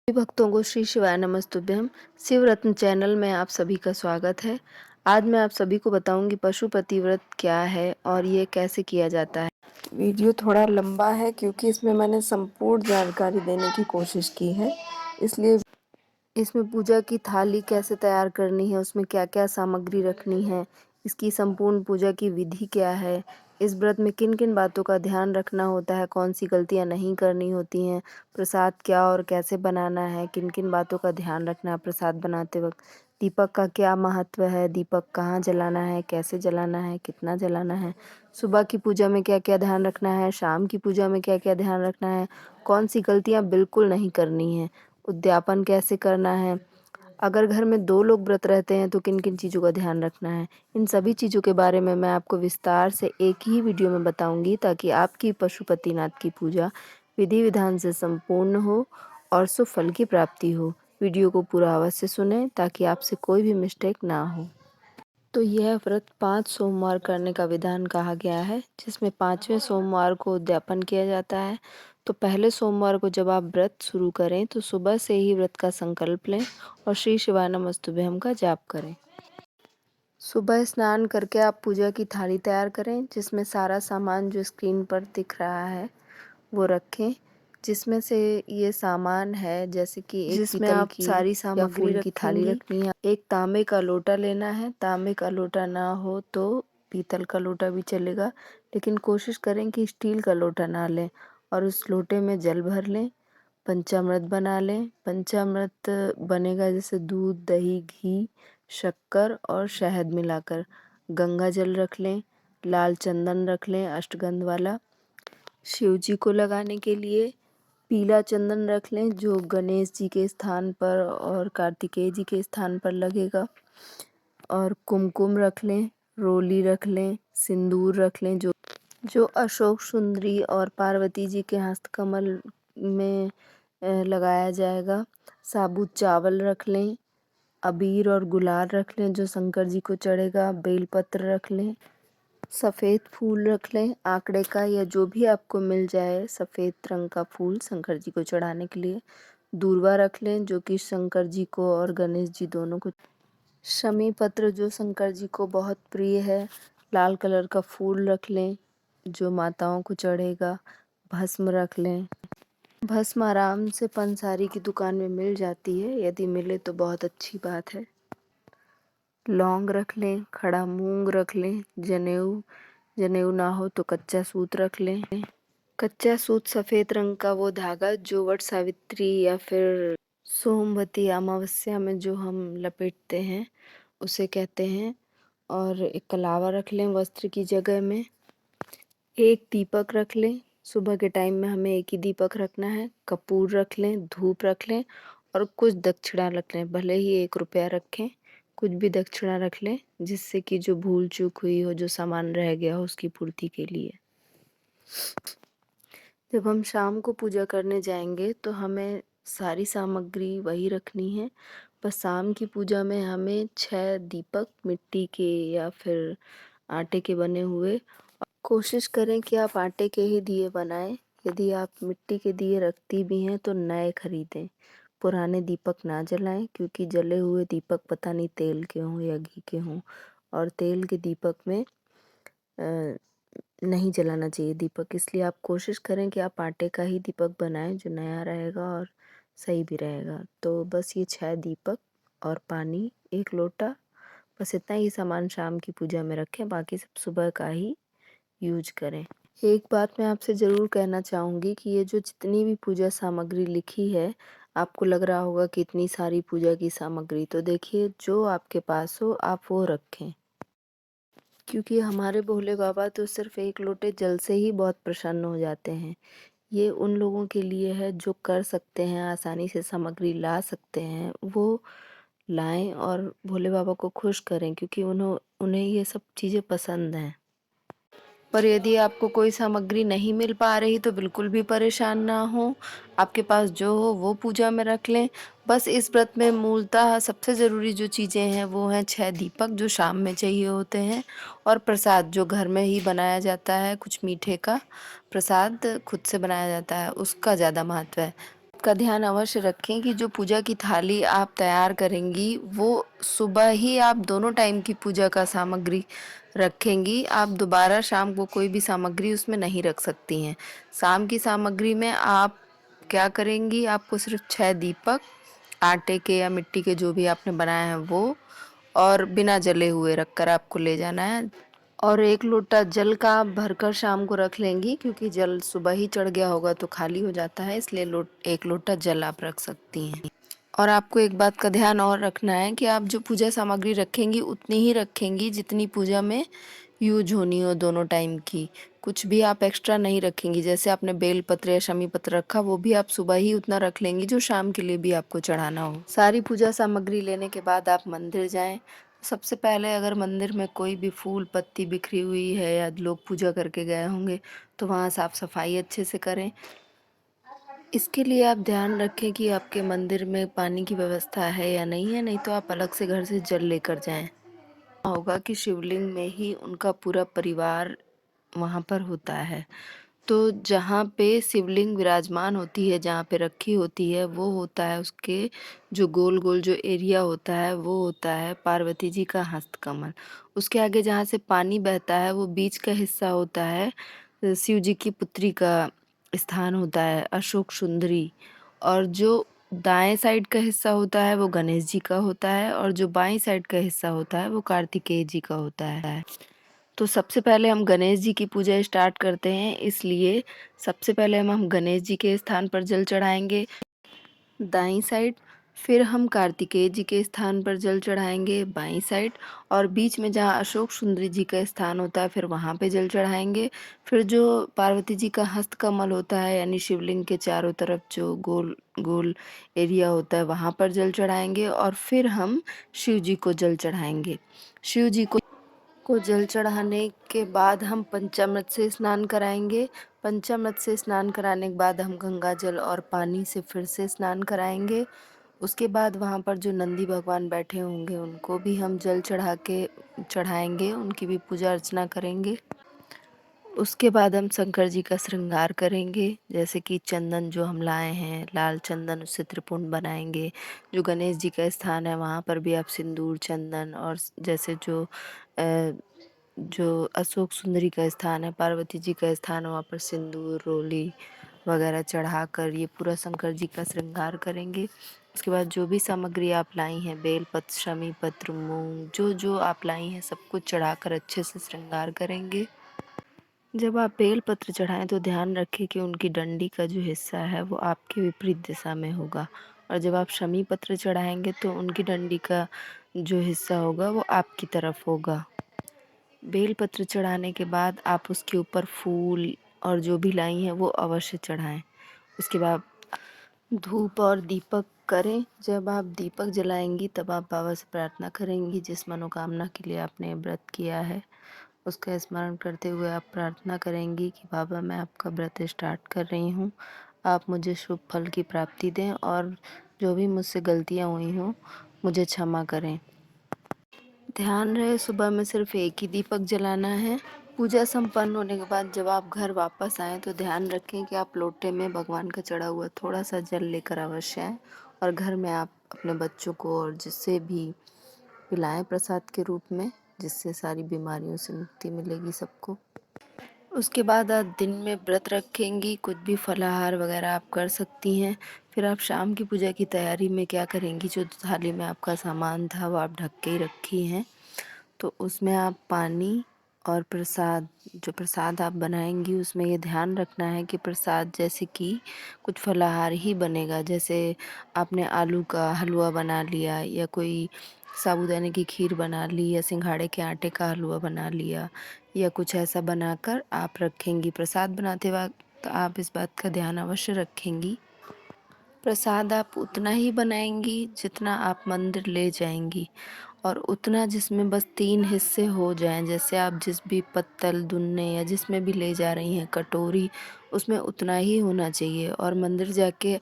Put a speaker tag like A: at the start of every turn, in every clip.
A: सभी भक्तों को श्री शिवाय नमस्तुभ्यम। शिवरत्न चैनल में आप सभी का स्वागत है। आज मैं आप सभी को बताऊंगी पशुपति व्रत क्या है और ये कैसे किया जाता है। वीडियो थोड़ा लंबा है क्योंकि इसमें मैंने संपूर्ण जानकारी देने की कोशिश की है, इसलिए इसमें पूजा की थाली कैसे तैयार करनी है, उसमें क्या क्या सामग्री रखनी है, इसकी संपूर्ण पूजा की विधि क्या है, इस व्रत में किन किन बातों का ध्यान रखना होता है, कौन सी गलतियां नहीं करनी होती हैं, प्रसाद क्या और कैसे बनाना है, किन किन बातों का ध्यान रखना है प्रसाद बनाते वक्त, दीपक का क्या महत्व है, दीपक कहाँ जलाना है, कैसे जलाना है, कितना जलाना है, सुबह की पूजा में क्या क्या ध्यान रखना है, शाम की पूजा में क्या क्या ध्यान रखना है, कौन सी गलतियां बिल्कुल नहीं करनी है, उद्यापन कैसे करना है, अगर घर में 2 लोग व्रत रहते हैं तो किन किन चीज़ों का ध्यान रखना है। इन सभी चीज़ों के बारे में मैं आपको विस्तार से एक ही वीडियो में बताऊंगी ताकि आपकी पशुपतिनाथ की पूजा विधि विधान से संपूर्ण हो और सुफल की प्राप्ति हो। वीडियो को पूरा अवश्य सुनें ताकि आपसे कोई भी मिस्टेक ना हो। तो यह व्रत 5 सोमवार करने का विधान कहा गया है, जिसमें 5वें सोमवार को उद्यापन किया जाता है। तो पहले सोमवार को जब आप व्रत शुरू करें तो सुबह से ही व्रत का संकल्प लें और श्री शिवाय नमस्तुभ्यम का जाप करें। सुबह स्नान करके आप पूजा की थाली तैयार करें, जिसमें सारा सामान जो स्क्रीन पर दिख रहा है वो रखें। जिसमें से ये सामान है जैसे कि एक जिसमें आप सारी सामग्री की थाली रखनी है। एक तांबे का लोटा लेना है, तांबे का लोटा ना हो तो पीतल का लोटा भी चलेगा, लेकिन कोशिश करें कि स्टील का लोटा ना लें और उस लोटे में जल भर लें। पंचामृत बना लें। पंचामृत बनेगा जैसे दूध, दही, घी, शक्कर और शहद मिलाकर। गंगा जल रख लें, लाल चंदन रख लें अष्टगंध वाला। शिव जी को लगाने के लिए पीला चंदन रख लें जो गणेश जी के स्थान पर और कार्तिकेय जी के स्थान पर लगेगा, और कुमकुम रख लें, रोली रख लें, सिंदूर रख लें जो अशोक सुंदरी और पार्वती जी के हस्तकमल में लगाया जाएगा। साबुत चावल रख लें, अबीर और गुलाल रख लें जो शंकर जी को चढ़ेगा, बेलपत्र रख लें, सफ़ेद फूल रख लें आंकड़े का या जो भी आपको मिल जाए, सफ़ेद रंग का फूल शंकर जी को चढ़ाने के लिए। दूर्वा रख लें जो कि शंकर जी को और गणेश जी दोनों को। शमी पत्र जो शंकर जी को बहुत प्रिय है। लाल कलर का फूल रख लें जो माताओं को चढ़ेगा। भस्म रख लें। भस्म आराम से पंसारी की दुकान में मिल जाती है, यदि मिले तो बहुत अच्छी बात है। लौंग रख लें, खड़ा मूंग रख लें, जनेऊ ना हो तो कच्चा सूत रख लें। कच्चा सूत सफ़ेद रंग का वो धागा जो वट सावित्री या फिर सोमवती अमावस्या में जो हम लपेटते हैं उसे कहते हैं। और एक कलावा रख लें वस्त्र की जगह में। एक दीपक रख लें, सुबह के टाइम में हमें एक ही दीपक रखना है। कपूर रख लें, धूप रख लें और कुछ दक्षिणा रख लें, भले ही 1 रुपया रखें, कुछ भी दक्षिणा रख लें जिससे कि जो भूल चूक हुई हो, जो सामान रह गया हो उसकी पूर्ति के लिए। जब हम शाम को पूजा करने जाएंगे तो हमें सारी सामग्री वही रखनी है, बस शाम की पूजा में हमें 6 दीपक मिट्टी के या फिर आटे के बने हुए। कोशिश करें कि आप आटे के ही दिए बनाएं। यदि आप मिट्टी के दिए रखती भी हैं तो नए खरीदें, पुराने दीपक ना जलाएं क्योंकि जले हुए दीपक पता नहीं तेल के हों या घी के हों, और तेल के दीपक में नहीं जलाना चाहिए दीपक। इसलिए आप कोशिश करें कि आप आटे का ही दीपक बनाएं जो नया रहेगा और सही भी रहेगा। तो बस ये 6 दीपक और पानी 1 लोटा, बस इतना ही सामान शाम की पूजा में रखें, बाकी सब सुबह का ही यूज करें। एक बात मैं आपसे ज़रूर कहना चाहूँगी कि ये जो जितनी भी पूजा सामग्री लिखी है, आपको लग रहा होगा कि इतनी सारी पूजा की सामग्री, तो देखिए जो आपके पास हो आप वो रखें, क्योंकि हमारे भोले बाबा तो सिर्फ 1 लोटे जल से ही बहुत प्रसन्न हो जाते हैं। ये उन लोगों के लिए है जो कर सकते हैं, आसानी से सामग्री ला सकते हैं, वो लाएं और भोले बाबा को खुश करें क्योंकि उन्हें ये सब चीज़ें पसंद हैं। पर यदि आपको कोई सामग्री नहीं मिल पा रही तो बिल्कुल भी परेशान ना हो, आपके पास जो हो वो पूजा में रख लें। बस इस व्रत में मूलतः सबसे ज़रूरी जो चीज़ें हैं वो हैं 6 दीपक जो शाम में चाहिए होते हैं, और प्रसाद जो घर में ही बनाया जाता है, कुछ मीठे का प्रसाद खुद से बनाया जाता है, उसका ज़्यादा महत्व है। का ध्यान अवश्य रखें कि जो पूजा की थाली आप तैयार करेंगी वो सुबह ही आप दोनों टाइम की पूजा का सामग्री रखेंगी। आप दोबारा शाम को कोई भी सामग्री उसमें नहीं रख सकती हैं। शाम की सामग्री में आप क्या करेंगी, आपको सिर्फ 6 दीपक आटे के या मिट्टी के जो भी आपने बनाए हैं वो और बिना जले हुए रखकर आपको ले जाना है। और 1 लोटा जल का आप भरकर शाम को रख लेंगी, क्योंकि जल सुबह ही चढ़ गया होगा तो खाली हो जाता है, इसलिए 1 लोटा जल आप रख सकती हैं। और आपको एक बात का ध्यान और रखना है कि आप जो पूजा सामग्री रखेंगी उतनी ही रखेंगी जितनी पूजा में यूज होनी हो दोनों टाइम की। कुछ भी आप एक्स्ट्रा नहीं रखेंगी। जैसे आपने बेल पत्र या शमी पत्र रखा, वो भी आप सुबह ही उतना रख लेंगी जो शाम के लिए भी आपको चढ़ाना हो। सारी पूजा सामग्री लेने के बाद आप मंदिर जाएं। सबसे पहले अगर मंदिर में कोई भी फूल पत्ती बिखरी हुई है या लोग पूजा करके गए होंगे तो वहाँ साफ सफाई अच्छे से करें। इसके लिए आप ध्यान रखें कि आपके मंदिर में पानी की व्यवस्था है या नहीं है, नहीं तो आप अलग से घर से जल लेकर जाएं। होगा कि शिवलिंग में ही उनका पूरा परिवार वहाँ पर होता है। तो जहाँ पे शिवलिंग विराजमान होती है, जहाँ पे रखी होती है, वो होता है उसके जो गोल-गोल जो एरिया होता है, वो होता है पार्वती जी का हस्तकमल। उसके आगे जहाँ से पानी बहता है, वो बीच का हिस्सा होता है शिव जी की पुत्री का स्थान होता है, अशोक सुंदरी। और जो दाएँ साइड का हिस्सा होता है, वो गणेश जी का होता है और जो बाएँ साइड का हिस्सा होता है, वो कार्तिकेय जी का होता है। तो सबसे पहले हम गणेश जी की पूजा स्टार्ट करते हैं, इसलिए सबसे पहले हम गणेश जी के स्थान पर जल चढ़ाएँगे दाईं साइड, फिर हम कार्तिकेय जी के स्थान पर जल चढ़ाएँगे बाईं साइड और बीच में जहाँ अशोक सुंदरी जी का स्थान होता है फिर वहाँ पे जल चढ़ाएँगे। फिर जो पार्वती जी का हस्तकमल होता है यानी शिवलिंग के चारों तरफ जो गोल एरिया होता है वहाँ पर जल चढ़ाएँगे और फिर हम शिव जी को जल चढ़ाएँगे। शिव जी को जल चढ़ाने के बाद हम पंचामृत से स्नान कराएंगे। पंचामृत से स्नान कराने के बाद हम गंगा जल और पानी से फिर से स्नान कराएंगे। उसके बाद वहाँ पर जो नंदी भगवान बैठे होंगे उनको भी हम जल चढ़ाएंगे, उनकी भी पूजा अर्चना करेंगे। उसके बाद हम शंकर जी का श्रृंगार करेंगे, जैसे कि चंदन जो हम लाए हैं लाल चंदन, उससे त्रिपुंड बनाएंगे। जो गणेश जी का स्थान है वहाँ पर भी आप सिंदूर चंदन और जैसे जो अशोक सुंदरी का स्थान है, पार्वती जी का स्थान है, वहाँ पर सिंदूर रोली वगैरह चढ़ाकर ये पूरा शंकर जी का श्रृंगार करेंगे। उसके बाद जो भी सामग्री आप लाई हैं बेल पत्र शमी पत्र मूंग जो जो आप लाई हैं सब कुछ चढ़ाकर अच्छे से श्रृंगार करेंगे। जब आप बेल पत्र चढ़ाएं तो ध्यान रखें कि उनकी डंडी का जो हिस्सा है वो आपके विपरीत दिशा में होगा और जब आप शमी पत्र चढ़ाएंगे तो उनकी डंडी का जो हिस्सा होगा वो आपकी तरफ होगा। बेल पत्र चढ़ाने के बाद आप उसके ऊपर फूल और जो भी लाई हैं वो अवश्य चढ़ाएं। उसके बाद धूप और दीपक करें। जब आप दीपक जलाएंगी तब आप बाबा से प्रार्थना करेंगी जिस मनोकामना के लिए आपने व्रत किया है उसका स्मरण करते हुए आप प्रार्थना करेंगी कि बाबा मैं आपका व्रत स्टार्ट कर रही हूँ, आप मुझे शुभ फल की प्राप्ति दें और जो भी मुझसे गलतियाँ हुई हों मुझे क्षमा करें। ध्यान रहे सुबह में सिर्फ एक ही दीपक जलाना है। पूजा संपन्न होने के बाद जब आप घर वापस आएँ तो ध्यान रखें कि आप लोटे में भगवान का चढ़ा हुआ थोड़ा सा जल लेकर अवश्य आएँ और घर में आप अपने बच्चों को और जिससे भी पिलाएं प्रसाद के रूप में, जिससे सारी बीमारियों से मुक्ति मिलेगी सबको। उसके बाद आप दिन में व्रत रखेंगी, कुछ भी फलाहार वगैरह आप कर सकती हैं। फिर आप शाम की पूजा की तैयारी में क्या करेंगी, जो थाली में आपका सामान था वो आप ढक के ही रखी हैं, तो उसमें आप पानी और प्रसाद जो प्रसाद आप बनाएंगी उसमें ये ध्यान रखना है कि प्रसाद जैसे कि कुछ फलाहार ही बनेगा। जैसे आपने आलू का हलवा बना लिया या कोई साबूदाने की खीर बना ली या सिंघाड़े के आटे का हलवा बना लिया या कुछ ऐसा बनाकर आप रखेंगी। प्रसाद बनाते वक्त आप इस बात का ध्यान अवश्य रखेंगी। प्रसाद आप उतना ही बनाएंगी जितना आप मंदिर ले जाएंगी और उतना जिसमें बस 3 हिस्से हो जाएं। जैसे आप जिस भी पत्तल दुन्ने या जिसमें भी ले जा रही हैं कटोरी, उसमें उतना ही होना चाहिए और मंदिर जाके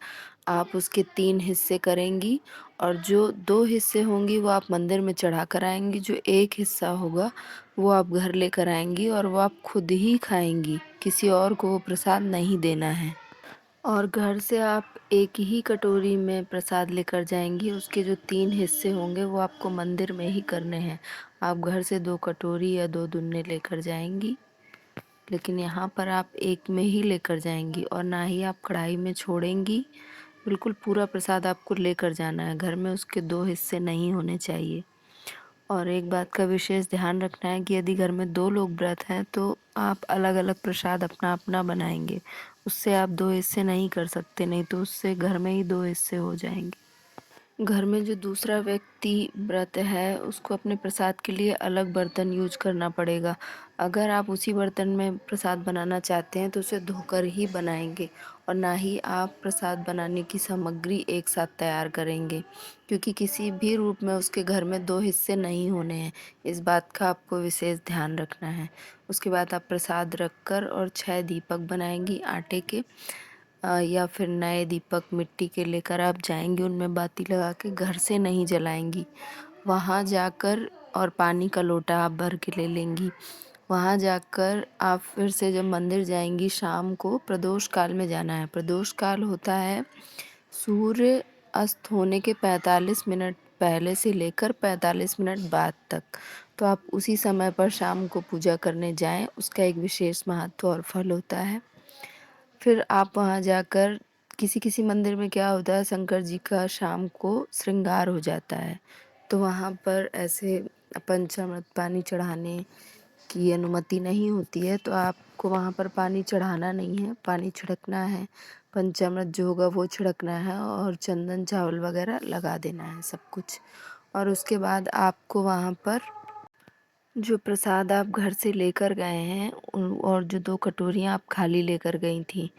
A: आप उसके 3 हिस्से करेंगी और जो 2 हिस्से होंगी वो आप मंदिर में चढ़ा कर आएंगी। जो एक हिस्सा होगा वो आप घर लेकर आएंगी और वो आप खुद ही खाएंगी, किसी और को वो प्रसाद नहीं देना है। और घर से आप एक ही कटोरी में प्रसाद लेकर जाएंगी। उसके जो 3 हिस्से होंगे वो आपको मंदिर में ही करने हैं। आप घर से 2 कटोरी या 2 दुन्ने लेकर जाएंगी, लेकिन यहाँ पर आप एक में ही लेकर जाएंगी और ना ही आप कढ़ाई में छोड़ेंगी। बिल्कुल पूरा प्रसाद आपको लेकर जाना है। घर में उसके 2 हिस्से नहीं होने चाहिए। और एक बात का विशेष ध्यान रखना है कि यदि घर में 2 लोग व्रत हैं तो आप अलग-अलग प्रसाद अपना-अपना बनाएंगे। उससे आप 2 हिस्से नहीं कर सकते, नहीं तो उससे घर में ही 2 हिस्से हो जाएंगे। घर में जो दूसरा व्यक्ति व्रत है उसको अपने प्रसाद के लिए अलग बर्तन यूज करना पड़ेगा। अगर आप उसी बर्तन में प्रसाद बनाना चाहते हैं तो उसे धोकर ही बनाएंगे और ना ही आप प्रसाद बनाने की सामग्री एक साथ तैयार करेंगे, क्योंकि किसी भी रूप में उसके घर में 2 हिस्से नहीं होने हैं। इस बात का आपको विशेष ध्यान रखना है। उसके बाद आप प्रसाद रखकर और 6 दीपक बनाएंगी आटे के, या फिर नए दीपक मिट्टी के लेकर आप जाएंगी। उनमें बाती लगा के घर से नहीं जलाएंगी। वहाँ जाकर और पानी का लोटा आप भर के ले लेंगी। वहाँ जाकर आप फिर से जब मंदिर जाएंगी शाम को, प्रदोष काल में जाना है। प्रदोष काल होता है सूर्य अस्त होने के 45 मिनट पहले से लेकर 45 मिनट बाद तक। तो आप उसी समय पर शाम को पूजा करने जाएं। उसका एक विशेष महत्व और फल होता है। फिर आप वहाँ जाकर किसी-किसी मंदिर में क्या होता है, शंकर जी का शाम को श्रृंगार हो जाता है। तो वहाँ पर ऐसे पंचामृत पानी चढ़ाने की अनुमति नहीं होती है, तो आपको वहाँ पर पानी चढ़ाना नहीं है, पानी छिड़कना है। पंचामृत जो होगा वो छिड़कना है और चंदन चावल वगैरह लगा देना है सब कुछ। और उसके बाद आपको वहाँ पर जो प्रसाद आप घर से लेकर गए हैं और जो 2 कटोरियाँ आप खाली लेकर गई थी,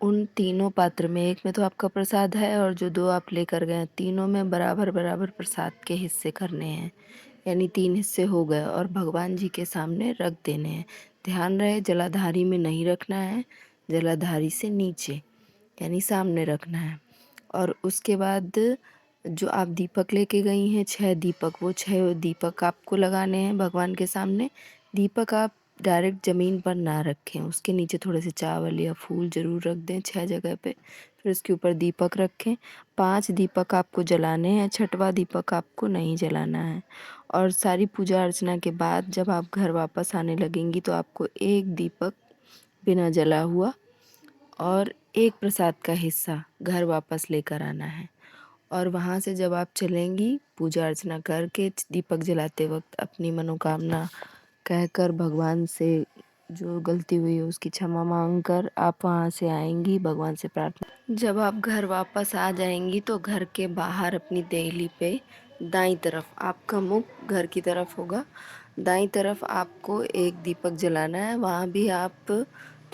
A: उन तीनों पात्र में, एक में तो आपका प्रसाद है और जो 2 आप लेकर गए हैं, तीनों में बराबर-बराबर प्रसाद के हिस्से करने हैं। यानी 3 हिस्से हो गए और भगवान जी के सामने रख देने हैं। ध्यान रहे जलाधारी में नहीं रखना है, जलाधारी से नीचे यानी सामने रखना है। और उसके बाद जो आप दीपक लेके गई हैं 6 दीपक, वो 6 दीपक आपको लगाने हैं भगवान के सामने। दीपक आप डायरेक्ट ज़मीन पर ना रखें, उसके नीचे थोड़े से चावल या फूल ज़रूर रख दें 6 जगह पे। फिर उसके ऊपर दीपक रखें। 5 दीपक आपको जलाने हैं, 6वां दीपक आपको नहीं जलाना है। और सारी पूजा अर्चना के बाद जब आप घर वापस आने लगेंगी तो आपको 1 दीपक बिना जला हुआ और 1 प्रसाद का हिस्सा घर वापस लेकर आना है। और वहाँ से जब आप चलेंगी पूजा अर्चना करके, दीपक जलाते वक्त अपनी मनोकामना कहकर भगवान से जो गलती हुई है उसकी क्षमा मांग कर आप वहाँ से आएंगी भगवान से प्रार्थना। जब आप घर वापस आ जाएंगी तो घर के बाहर अपनी देहली पे दाईं तरफ आपका मुख घर की तरफ होगा। दाईं तरफ आपको एक दीपक जलाना है। वहाँ भी आप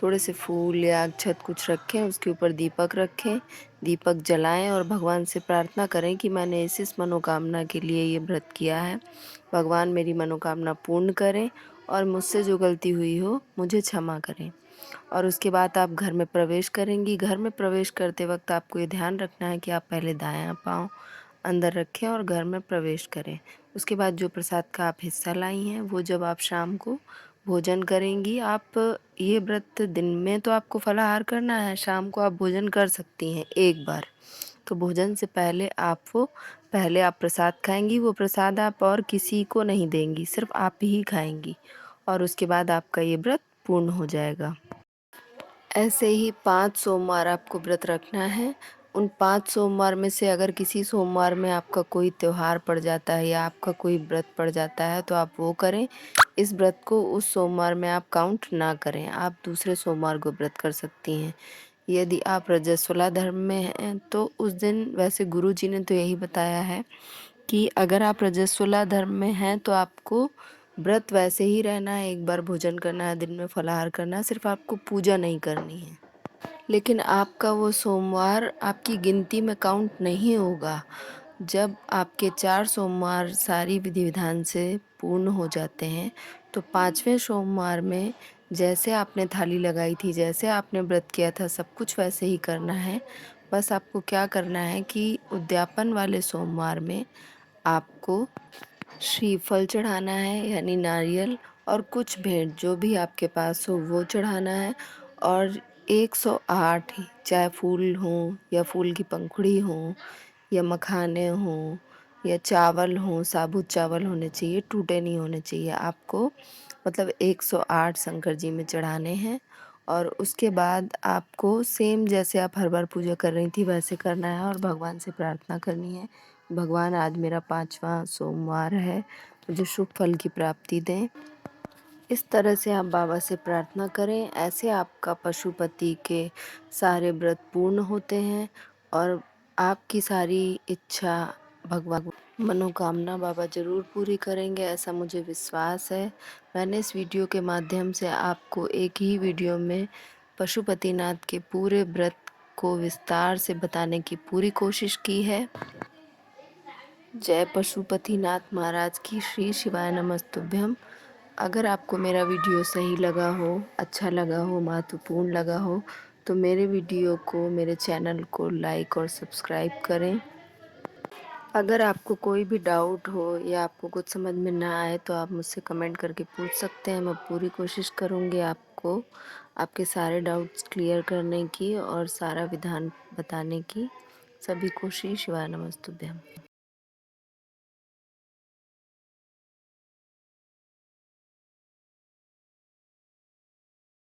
A: थोड़े से फूल या अक्षत कुछ रखें, उसके ऊपर दीपक रखें, दीपक जलाएं और भगवान से प्रार्थना करें कि मैंने इस मनोकामना के लिए ये व्रत किया है, भगवान मेरी मनोकामना पूर्ण करें और मुझसे जो गलती हुई हो मुझे क्षमा करें। और उसके बाद आप घर में प्रवेश करेंगी। घर में प्रवेश करते वक्त आपको ये ध्यान रखना है कि आप पहले दायां पाँव अंदर रखें और घर में प्रवेश करें। उसके बाद जो प्रसाद का आप हिस्सा लाई हैं वो जब आप शाम को भोजन करेंगी, आप ये व्रत दिन में तो आपको फलाहार करना है, शाम को आप भोजन कर सकती हैं एक बार। तो भोजन से पहले आप प्रसाद खाएंगी। वो प्रसाद आप और किसी को नहीं देंगी, सिर्फ आप ही खाएंगी और उसके बाद आपका ये व्रत पूर्ण हो जाएगा। ऐसे ही 5 सोमवार आपको व्रत रखना है। उन 5 सोमवार में से अगर किसी सोमवार में आपका कोई त्योहार पड़ जाता है या आपका कोई व्रत पड़ जाता है तो आप वो करें। इस व्रत को उस सोमवार में आप काउंट ना करें, आप दूसरे सोमवार को व्रत कर सकती हैं। यदि आप रजस्वला धर्म में हैं तो उस दिन, वैसे गुरुजी ने तो यही बताया है कि अगर आप रजस्वला धर्म में हैं तो आपको व्रत वैसे ही रहना है, एक बार भोजन करना है, दिन में फलाहार करना है, सिर्फ आपको पूजा नहीं करनी है। लेकिन आपका वो सोमवार आपकी गिनती में काउंट नहीं होगा। जब आपके 4 सोमवार सारी विधि विधान से पूर्ण हो जाते हैं तो 5वें सोमवार में जैसे आपने थाली लगाई थी, जैसे आपने व्रत किया था, सब कुछ वैसे ही करना है। बस आपको क्या करना है कि उद्यापन वाले सोमवार में आपको श्रीफल चढ़ाना है यानी नारियल, और कुछ भेंट जो भी आपके पास हो वो चढ़ाना है। और 108 चाहे फूल हों या फूल की पंखुड़ी हो या मखाने हों या चावल हों, साबुत चावल होने चाहिए, टूटे नहीं होने चाहिए आपको। मतलब 108 शंकर जी में चढ़ाने हैं और उसके बाद आपको सेम जैसे आप हर बार पूजा कर रही थी वैसे करना है और भगवान से प्रार्थना करनी है, भगवान आज मेरा 5वां सोमवार है, मुझे शुभ फल की प्राप्ति दें। इस तरह से आप बाबा से प्रार्थना करें, ऐसे आपका पशुपति के सारे व्रत पूर्ण होते हैं और आपकी सारी इच्छा भगवान मनोकामना बाबा ज़रूर पूरी करेंगे, ऐसा मुझे विश्वास है। मैंने इस वीडियो के माध्यम से आपको एक ही वीडियो में पशुपतिनाथ के पूरे व्रत को विस्तार से बताने की पूरी कोशिश की है। जय पशुपतिनाथ महाराज की, श्री शिवाय नमस्तुभ्यम। अगर आपको मेरा वीडियो सही लगा हो, अच्छा लगा हो, महत्वपूर्ण लगा हो तो मेरे वीडियो को, मेरे चैनल को लाइक और सब्सक्राइब करें। अगर आपको कोई भी डाउट हो या आपको कुछ समझ में ना आए तो आप मुझसे कमेंट करके पूछ सकते हैं। मैं पूरी कोशिश करूँगी आपको आपके सारे डाउट्स क्लियर करने की और सारा विधान बताने की। सभी को श्री शिवाय नमस्तुभ्यम।